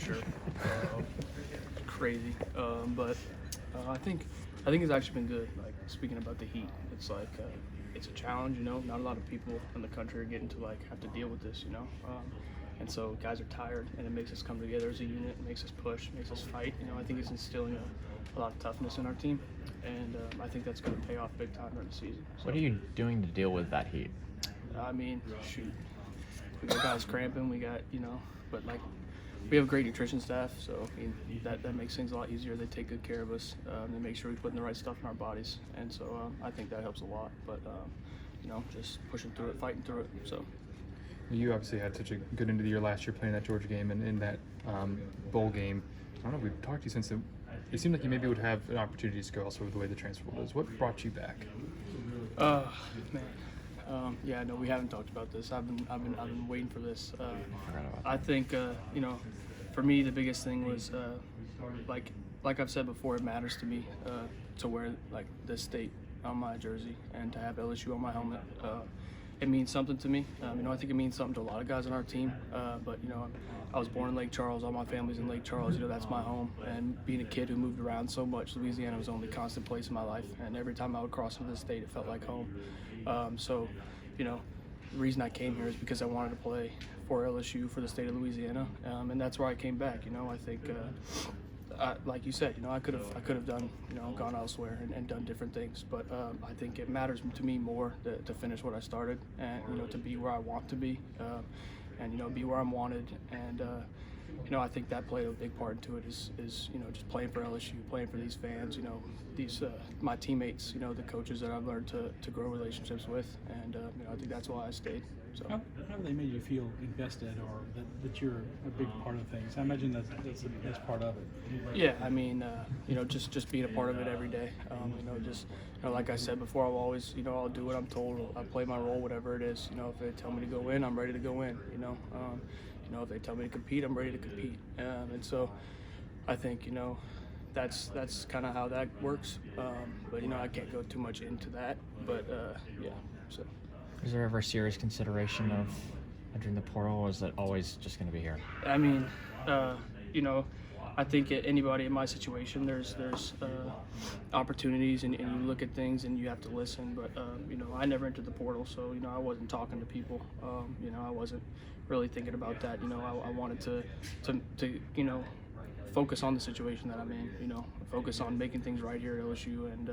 sure. Crazy, but I think it's actually been good. Like, speaking about the heat, it's like it's a challenge. Not a lot of people in the country are getting to like have to deal with this. And so guys are tired, and it makes us come together as a unit. It makes us push, makes us fight. I think it's instilling a lot of toughness in our team, and I think that's going to pay off big time during the season. So, what are you doing to deal with that heat? I mean, shoot, we got guys cramping. We got but like. We have a great nutrition staff, so I mean, that makes things a lot easier. They take good care of us. They make sure we put in the right stuff in our bodies, and so I think that helps a lot. But just pushing through it, fighting through it. So you obviously had such a good end of the year last year playing that Georgia game and in that bowl game. I don't know if we've talked to you since then. It seemed like you maybe would have an opportunity to go elsewhere with the way the transfer was. What brought you back? Man. Yeah, no, we haven't talked about this. I've been waiting for this. I think for me the biggest thing was like I've said before, it matters to me to wear like this state on my jersey and to have LSU on my helmet. It means something to me. I think it means something to a lot of guys on our team. But I was born in Lake Charles. All my family's in Lake Charles. That's my home. And being a kid who moved around so much, Louisiana was the only constant place in my life. And every time I would cross into the state, it felt like home. So, the reason I came here is because I wanted to play for LSU for the state of Louisiana, and that's where I came back. I think, like you said, I could have done, gone elsewhere and done different things, but I think it matters to me more to finish what I started and to be where I want to be, and be where I'm wanted, and I think that played a big part into it is just playing for LSU, playing for these fans, these my teammates, the coaches that I've learned to grow relationships with, and I think that's why I stayed. So how have they made you feel invested, or that you're a big part of things? I imagine that's the best part of it. Yeah, I mean, just being a part of it every day. Like I said before, I'll always, I'll do what I'm told. I play my role, whatever it is. If they tell me to go in, I'm ready to go in. If they tell me to compete, I'm ready to compete. And so I think, that's kind of how that works. But, I can't go too much into that. But, yeah, so. Is there ever serious consideration of entering the portal, or is it always just going to be here? I mean, I think anybody in my situation, there's opportunities, and you look at things and you have to listen. But I never entered the portal, so I wasn't talking to people. I wasn't really thinking about that. I wanted to focus on the situation that I'm in. Focus on making things right here at LSU, and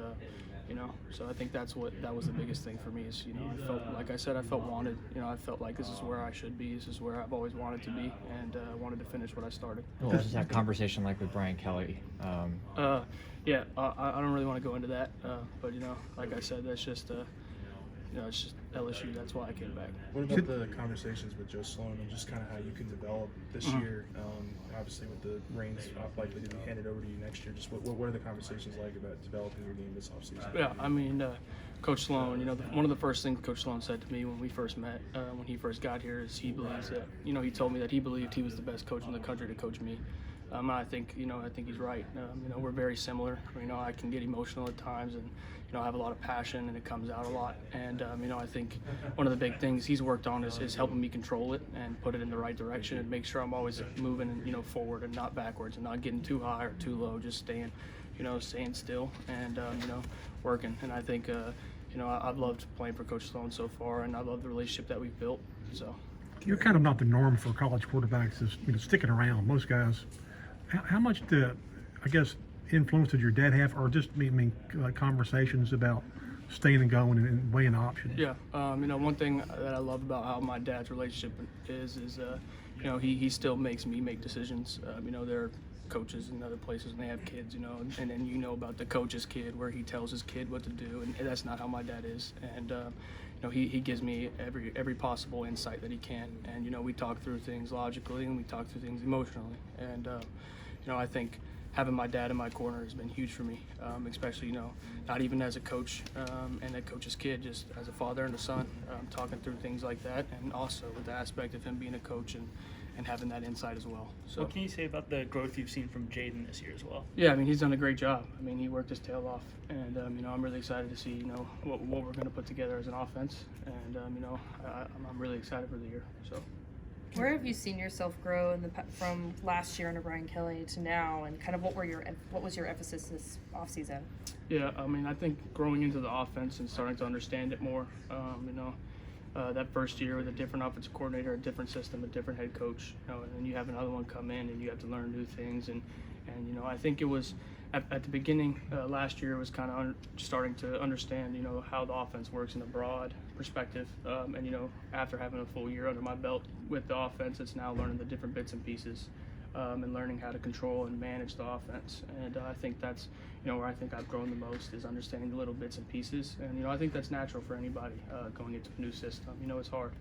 so I think that was the biggest thing for me is I felt, like I said, I felt wanted. I felt like this is where I should be. This is where I've always wanted to be, and I wanted to finish what I started. What was that conversation like with Brian Kelly? Yeah, I don't really want to go into that, but like I said, that's just it's just LSU. That's why I came back. What about the conversations with Joe Sloan and just kind of how you can develop this year? Obviously, with the reins likely to be handed over to you next year, just what are the conversations like about developing your game this offseason? Yeah, I mean, Coach Sloan, one of the first things Coach Sloan said to me when we first met, when he first got here, is he believes that, he told me that he believed he was the best coach in the country to coach me. I think he's right. We're very similar. I can get emotional at times, and I have a lot of passion, and it comes out a lot. And I think one of the big things he's worked on is helping me control it and put it in the right direction and make sure I'm always moving and forward and not backwards and not getting too high or too low, just staying still and working. And I think I've loved playing for Coach Sloan so far, and I love the relationship that we've built. So you're kind of not the norm for college quarterbacks, is sticking around. Most guys. How much, influence did your dad have, or just conversations about staying and going and weighing options? Yeah, one thing that I love about how my dad's relationship is he still makes me make decisions. There are coaches in other places and they have kids, and then about the coach's kid where he tells his kid what to do, and that's not how my dad is. And he gives me every possible insight that he can, and we talk through things logically and we talk through things emotionally, and I think having my dad in my corner has been huge for me, especially not even as a coach and a coach's kid, just as a father and a son, talking through things like that, and also with the aspect of him being a coach and having that insight as well. So what can you say about the growth you've seen from Jaden this year as well? Yeah, he's done a great job. He worked his tail off, and I'm really excited to see what we're going to put together as an offense, and I'm really excited for the year. So. Where have you seen yourself grow from last year under Brian Kelly to now, and kind of what was your emphasis this offseason? Yeah, I mean, I think growing into the offense and starting to understand it more, that first year with a different offensive coordinator, a different system, a different head coach, and then you have another one come in and you have to learn new things. And I think it was at the beginning last year, it was kind of starting to understand, how the offense works in a broad perspective. After having a full year under my belt with the offense, it's now learning the different bits and pieces. And learning how to control and manage the offense. And I think that's, where I think I've grown the most is understanding the little bits and pieces. And, I think that's natural for anybody going into a new system. It's hard.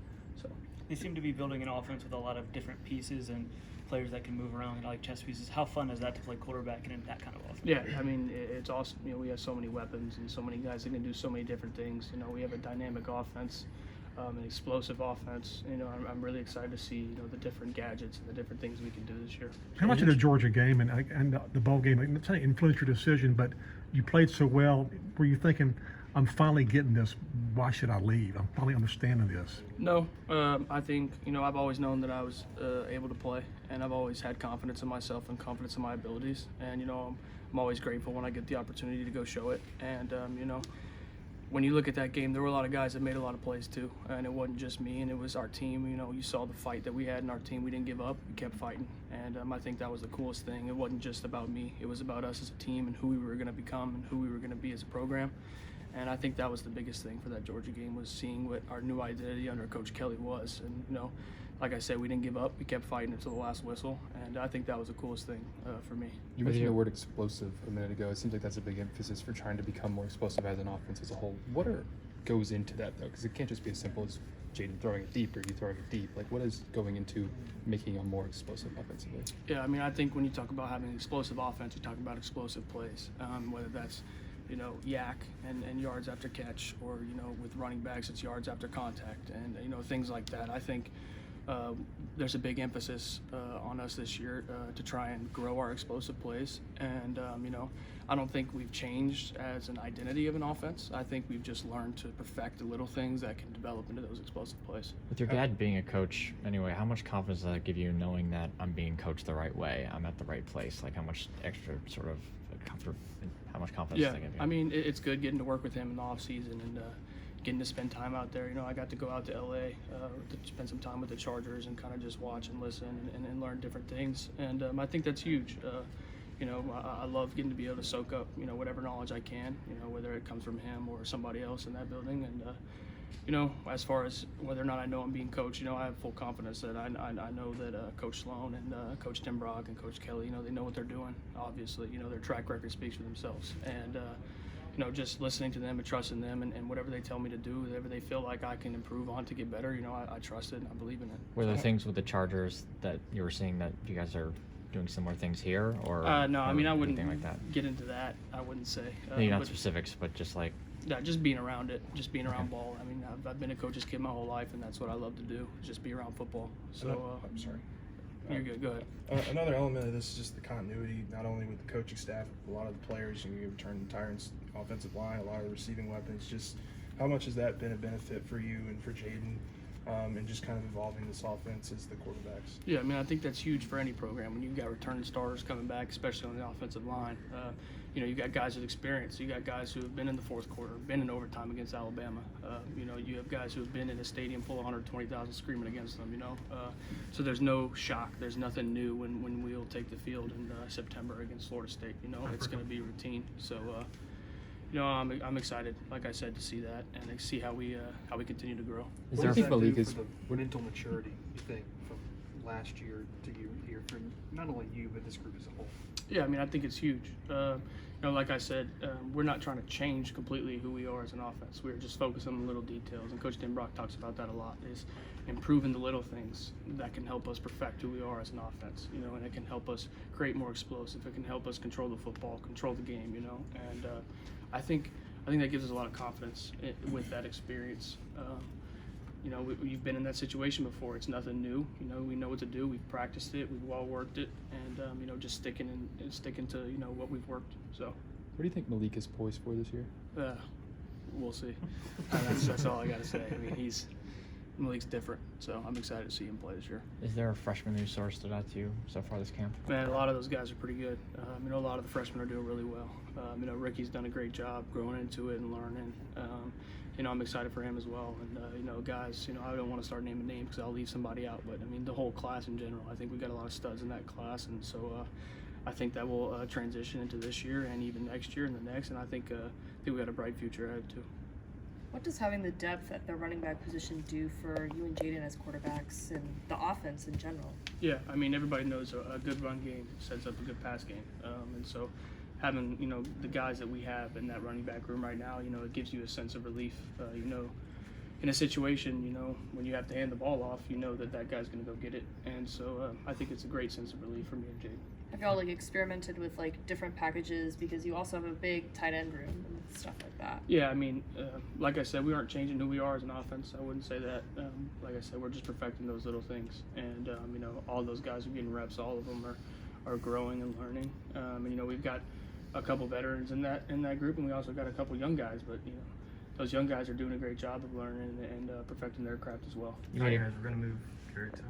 So They seem to be building an offense with a lot of different pieces and players that can move around like chess pieces. How fun is that to play quarterback in that kind of offense? yeah, I mean, it's awesome. We have so many weapons and so many guys that can do so many different things. We have a dynamic offense. An explosive offense. I'm really excited to see the different gadgets and the different things we can do this year. How much of the Georgia game and the bowl game influenced your decision? But you played so well. Were you thinking, I'm finally getting this? Why should I leave? I'm finally understanding this. No, I think I've always known that I was able to play, and I've always had confidence in myself and confidence in my abilities. And I'm always grateful when I get the opportunity to go show it. And when you look at that game, there were a lot of guys that made a lot of plays too, and it wasn't just me, and it was our team. You saw the fight that we had in our team. We didn't give up. We kept fighting, and I think that was the coolest thing. It wasn't just about me. It was about us as a team and who we were going to become and who we were going to be as a program. And I think that was the biggest thing for that Georgia game, was seeing what our new identity under Coach Kelly was. And, like I said, we didn't give up. We kept fighting until the last whistle, and I think that was the coolest thing for me. You mentioned the word explosive a minute ago. It seems like that's a big emphasis for trying to become more explosive as an offense as a whole. What goes into that, though? Because it can't just be as simple as Jaden throwing it deep or you throwing it deep. Like, what is going into making a more explosive offensively? Yeah, I mean, I think when you talk about having explosive offense, you talk about explosive plays, whether that's yak and yards after catch, or with running backs, it's yards after contact, and things like that. I think there's a big emphasis on us this year to try and grow our explosive plays. And, I don't think we've changed as an identity of an offense. I think we've just learned to perfect the little things that can develop into those explosive plays. With your dad being a coach, anyway, how much confidence does that give you, knowing that I'm being coached the right way, I'm at the right place? Like, how much extra sort of comfort, how much confidence does that give you? I mean, it's good getting to work with him in the off season and getting to spend time out there. I got to go out to LA to spend some time with the Chargers and kind of just watch and listen and learn different things. And I think that's huge. I love getting to be able to soak up, whatever knowledge I can, whether it comes from him or somebody else in that building. And, as far as whether or not I know I'm being coached, I have full confidence that I know that Coach Sloan and Coach Tim Brock and Coach Kelly, they know what they're doing. Obviously, their track record speaks for themselves. And, just listening to them and trusting them and whatever they tell me to do, whatever they feel like I can improve on to get better, I trust it and I believe in it. Were there things with the Chargers that you were seeing that you guys are doing similar things here, or no? I mean, I wouldn't like that. get into that. I wouldn't say. Maybe not specifics, but just like. Yeah, just being around it, just being around ball. I mean, I've been a coach's kid my whole life, and that's what I love to do, is just be around football. So I'm sorry. You're good. Go ahead. Another element of this is just the continuity, not only with the coaching staff, but a lot of the players. You return the entire offensive line, a lot of the receiving weapons. Just how much has that been a benefit for you and for Jaden, and just kind of evolving this offense as the quarterbacks? Yeah, I mean, I think that's huge for any program when you've got returning starters coming back, especially on the offensive line. You got guys with experience. You got guys who have been in the fourth quarter, been in overtime against Alabama. You have guys who have been in a stadium full of 120,000 screaming against them, So there's no shock. There's nothing new when we'll take the field in September against Florida State. It's going to be routine. So, I'm excited, like I said, to see that and to see how we continue to grow. What do you think Malik is? For the mental maturity, you think, from last year to here, from not only you but this group as a whole? Yeah, I mean, I think it's huge. Like I said, we're not trying to change completely who we are as an offense. We're just focused on the little details, and Coach Tim Brock talks about that a lot, is improving the little things that can help us perfect who we are as an offense, and it can help us create more explosive. It can help us control the football, control the game, and I think that gives us a lot of confidence with that experience. We've been in that situation before. It's nothing new. We know what to do. We've practiced it. We've well worked it, and just sticking to what we've worked. So, what do you think Malik is poised for this year? We'll see. That's all I got to say. I mean, Malik's different, so I'm excited to see him play this year. Is there a freshman who sort of stood out to you so far this camp? Man, a lot of those guys are pretty good. A lot of the freshmen are doing really well. Ricky's done a great job growing into it and learning. I'm excited for him as well. And, guys, I don't want to start naming names because I'll leave somebody out. But, the whole class in general, I think we got a lot of studs in that class. And so I think that will transition into this year and even next year and the next. And I think we got a bright future ahead, too. What does having the depth at the running back position do for you and Jaden as quarterbacks and the offense in general? Yeah, everybody knows a good run game sets up a good pass game. And so having, the guys that we have in that running back room right now, it gives you a sense of relief. In a situation, when you have to hand the ball off, that guy's going to go get it. And so I think it's a great sense of relief for me and Jaden. Have y'all experimented with different packages because you also have a big tight end room and stuff like that? Yeah, like I said, we aren't changing who we are as an offense. I wouldn't say that. Like I said, we're just perfecting those little things. And, all those guys are getting reps. All of them are growing and learning. We've got a couple veterans in that group, and we also got a couple young guys. But, those young guys are doing a great job of learning and perfecting their craft as well. You guys are going to move Garrett to